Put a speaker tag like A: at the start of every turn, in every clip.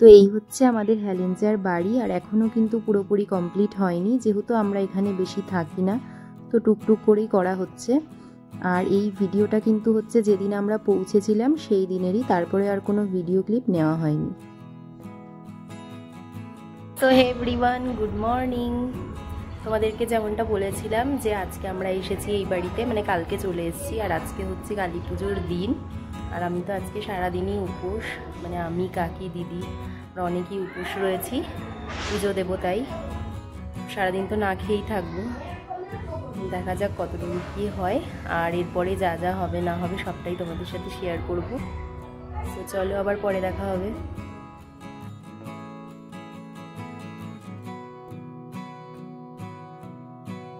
A: তো এই হচ্ছে আমাদের হেলেঞ্চার বাড়ি, আর এখনও কিন্তু পুরোপুরি কমপ্লিট হয়নি, যেহেতু আমরা এখানে বেশি থাকি না, তো টুকটুক করেই করা হচ্ছে। আর এই ভিডিওটা কিন্তু হচ্ছে যেদিন আমরা পৌঁছেছিলাম সেই দিনেরই, তারপরে আর কোনো ভিডিও ক্লিপ নেওয়া হয়নি। তো হে এভরিওয়ান, গুড মর্নিং। তোমাদেরকে যেমনটা বলেছিলাম যে আজকে আমরা এসেছি এই বাড়িতে, মানে কালকে চলে এসেছি, আর আজকে হচ্ছে কালী পুজোর দিন। আর আমি তো আজকে সারাদিনই উপোস, মানে আমি, কাকি, দিদি অনেকই উপোস রয়েছি, পুজো দেবো, তাই সারাদিন তো না খেয়েই থাকবো। দেখা যাক কতদূর কী হয়, আর এরপরে যা যা হবে না হবে সবটাই তোমাদের সাথে শেয়ার করবো। তো চলো, আবার পরে দেখা হবে।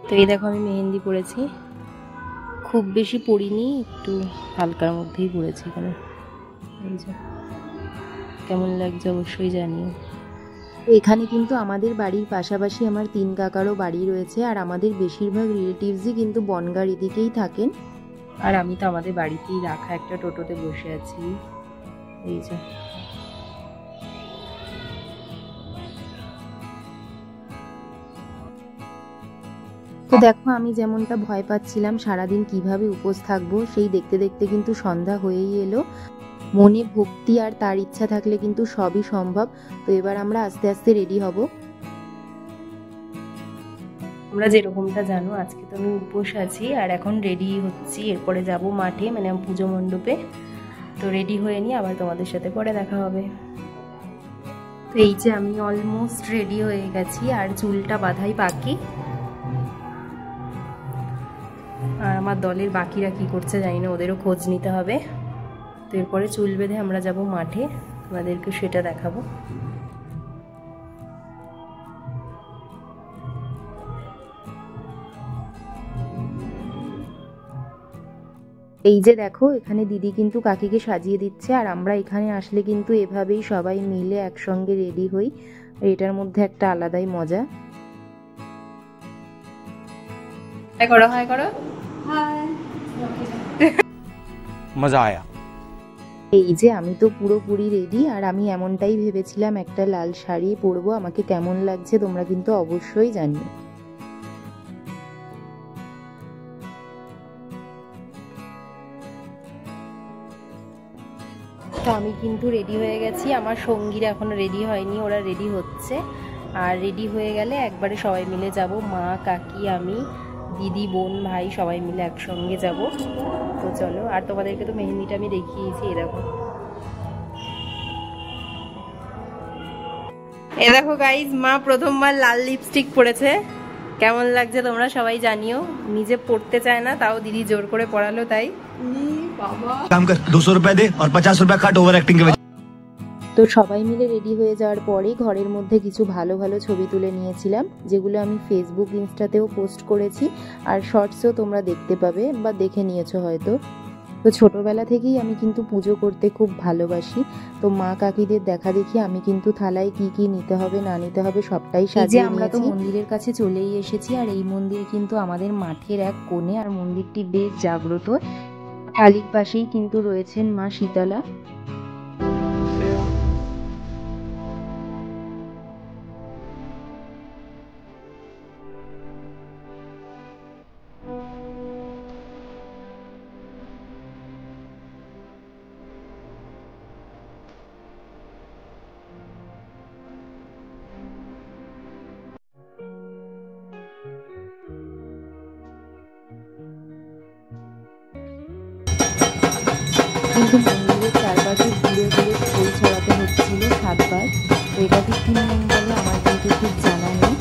A: তো এই দেখো আমি মেহেন্দি পরেছি, খুব বেশি পরিনি, একটু হালকার মধ্যেই পরেছি। এখানে এই যে কেমন লাগছে অবশ্যই জানিও। এখানে কিন্তু আমাদের বাড়ির পাশাপাশি আমার 3 কাকারও বাড়ি রয়েছে, আর আমাদের বেশিরভাগ রিলেটিভসই কিন্তু বনগাঁ এদিকেই থাকেন। আর আমি তো আমাদের বাড়িতেই রাখা একটা টোটোতে বসে আছি। এই যে তো দেখো, আমি যেমনটা ভয় পাচ্ছিলাম সারাদিন কিভাবে উপোস থাকবো, সেই দেখতে দেখতে কিন্তু সন্ধ্যা হয়েই এলো। মনে ভক্তি আর তার ইচ্ছা থাকলে কিন্তু সবই সম্ভব। তো এবার আমরা আস্তে আস্তে রেডি হব। তোমরা যেরকমটা জানো, আজকে তো আমি উপোস আছি, আর এখন রেডি হচ্ছি, এরপরে যাব মাঠে, মানে পুজো মণ্ডপে। তো রেডি হয়ে নিয়ে আবার তোমাদের সাথে পরে দেখা হবে। তো এই যে আমি অলমোস্ট রেডি হয়ে গেছি, আর চুলটা বাঁধাই বাকি। আর আমার দলের বাকিরা কি করছে জানি না, ওদেরও খোঁজ নিতে হবে। তো এরপরে চুল বেঁধে আমরা যাব মাঠে, তোমাদেরকে সেটা দেখাবো। এই যে দেখো, এখানে দিদি কিন্তু কাকিকে সাজিয়ে দিচ্ছে, আর আমরা এখানে আসলে কিন্তু এভাবেই সবাই মিলে একসঙ্গে রেডি হই, এটার মধ্যে একটা আলাদাই মজা। হাই করো, হাই করো, হাই। মজা আয়া। এই যে আমি তো পুরোপুরি রেডি, আর আমি এমনটাই ভেবেছিলাম একটা লাল শাড়ি পরবো। আমাকে কেমন লাগছে তোমরা কিন্তু অবশ্যই জানিও। তো আমি কিন্তু রেডি হয়ে গেছি, আমার সঙ্গীরা এখনো রেডি হয়নি, ওরা রেডি হচ্ছে। আর রেডি হয়ে গেলে একবারে সবাই মিলে যাব, মা, কাকি, আমি, দিদি, বোন, ভাই সবাই মিলে একসঙ্গে যাব। তো চলো, আর তোমাদেরকে তো মেহেন্দিটা আমি দেখিয়েছি, এরকম। এ দেখো গাইজ, মা প্রথমবার লাল লিপস্টিক পরেছে, কেমন লাগছে তোমরা সবাই জানিও। নিজে পড়তে চায় না, তাও দিদি জোর করে পড়ালো, তাই। काम कर 200 रुपए दे और 50 रुपए काट ओवर एक्टिंग के। তো সবাই মিলে রেডি হয়ে যাওয়ার পরে ঘরের মধ্যে কিছু ভালো ভালো ছবি তুলে নিয়েছিলাম, যেগুলো আমি ফেসবুক, ইনস্টাতেও পোস্ট করেছি, আর শর্টসেও তোমরা দেখতে পাবে বা দেখে নিয়েছো হয়তো। তো ছোটবেলা থেকেই আমি কিন্তু পুজো করতে খুব ভালোবাসি। তো মা কাকিদের দেখা দেখি আমি কিন্তু থালায় কি কি নিতে হবে না নিতে হবে সবটাই সাজিয়ে আমরা তো মন্দিরের কাছে চলেই এসেছি, আর এই মন্দির কিন্তু আমাদের মাঠের এক কোণে, আর মন্দিরটি বেশ জাগ্রত। কালীর পাশেই কিন্তু রয়েছেন মা শীতলা। কিন্তু মন্দিরের চারপাশে ঘুরে ঘুরে ফুল ছড়াতে হচ্ছিল 7 বার। তো এটা ঠিক কি নিয়ম বলে আমার কিন্তু ঠিক জানা নেই।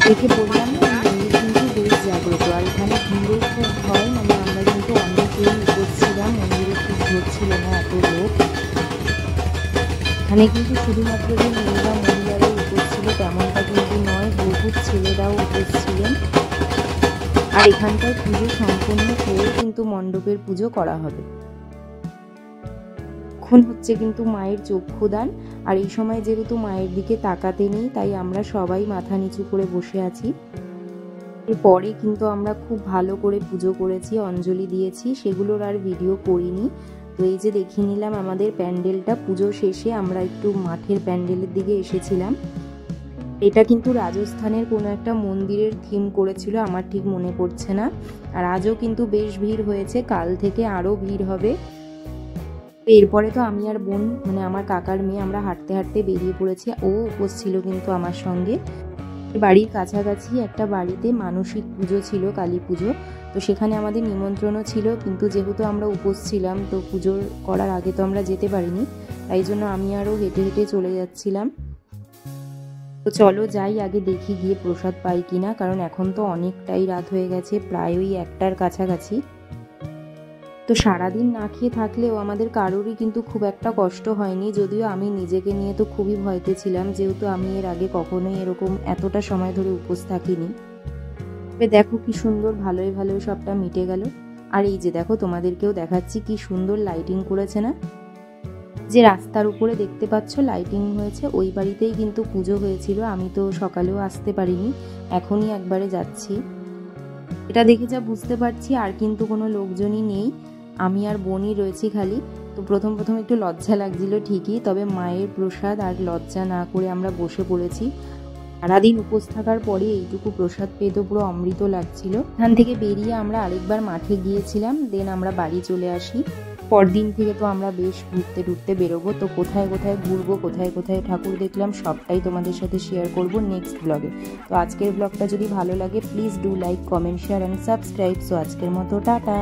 A: দেখে বললাম না, মন্দির কিন্তু বেশ জাগ্রত, আর এখানে ভিড়ও খুব হয়, মানে আমরা কিন্তু অনেকেই করছিলাম, মন্দিরে খুব ছিল না এত লোক। এখানে কিন্তু শুধুমাত্র যে মেয়েরা মহিলারাই উপোস ছিল তেমনটা কিন্তু নয়, বহুত ছেলেরাও উপোস ছিলেন। আর এখানকার পুজো সম্পূর্ণ হয়ে কিন্তু মণ্ডপের পুজো করা হবে।
B: এখন হচ্ছে কিন্তু মায়ের চক্ষুদান, আর এই সময় যেহেতু মায়ের দিকে তাকাতে নেই তাই আমরা সবাই মাথা নিচু করে বসে আছি। এরপরে কিন্তু আমরা খুব ভালো করে পুজো করেছি, অঞ্জলি দিয়েছি, সেগুলোর আর ভিডিও করিনি। তো এই যে দেখিয়ে নিলাম আমাদের প্যান্ডেলটা। পুজো শেষে আমরা একটু মাঠের প্যান্ডেলের দিকে এসেছিলাম। এটা কিন্তু রাজস্থানের কোনো একটা মন্দিরের থিম করেছিল, আমার ঠিক মনে পড়ছে না। আর আজও কিন্তু বেশ ভিড় হয়েছে, কাল থেকে আরও ভিড় হবে। এরপরে তো আমি আর বোন, মানে আমার কাকার মেয়ে, আমরা হাঁটতে হাঁটতে বেরিয়ে পড়েছি। ও উপোস ছিল কিন্তু আমার সঙ্গে। বাড়ির কাছাকাছি একটা বাড়িতে মানসিক পুজো ছিল, কালী পুজো। তো সেখানে আমাদের নিমন্ত্রণও ছিল, কিন্তু যেহেতু আমরা উপোস ছিলাম তো পুজো করার আগে তো আমরা যেতে পারিনি, তাই জন্য আমি আরও হেঁটে হেঁটে চলে যাচ্ছিলাম। তো চলো যাই, আগে দেখি গিয়ে প্রসাদ পাই কিনা, কারণ এখন তো অনেকটাই রাত হয়ে গেছে, প্রায় ওই 1টার কাছাকাছি। তো সারাদিন না খেয়ে থাকলেও আমাদের কারোরই কিন্তু খুব একটা কষ্ট হয়নি, যদিও আমি নিজেকে নিয়ে তো খুবই ভয়তে ছিলাম, যেহেতু আমি এর আগে কখনোই এরকম এতটা সময় ধরে উপোস থাকিনি। তবে দেখো কি সুন্দর ভালোই ভালোই সবটা মিটে গেল। আর এই যে দেখো, তোমাদেরকেও দেখাচ্ছি কি সুন্দর লাইটিং করেছে না। যে রাস্তার উপরে দেখতে পাচ্ছ লাইটিং হয়েছে, ওই বাড়িতেই কিন্তু পুজো হয়েছিল। আমি তো সকালেও আসতে পারিনি, এখনই একবারে যাচ্ছি। এটা দেখে যা বুঝতে পারছি আর কিন্তু কোনো লোকজনই নেই, আমি আর বোনই রয়েছি খালি। তো প্রথম একটু লজ্জা লাগছিল ঠিকই, তবে মায়ের প্রসাদ আর লজ্জা না করে আমরা বসে পড়েছি। সারাদিন উপোস থাকার পরে এইটুকু প্রসাদ পেয়ে তো পুরো অমৃত লাগছিল। এখান থেকে বেরিয়ে আমরা আরেকবার মাঠে গিয়েছিলাম, দেন আমরা বাড়ি চলে আসি। পরদিন থেকে তো আমরা বেশ ঘুরতে বেরোবো। তো কোথায় কোথায় ঘুরবো, কোথায় কোথায় ঠাকুর দেখলাম, সবটাই তোমাদের সাথে শেয়ার করব নেক্সট ব্লগে। তো আজকের ব্লগটা যদি ভালো লাগে please do like, comment, share and subscribe. So আজকের মতো টাটা।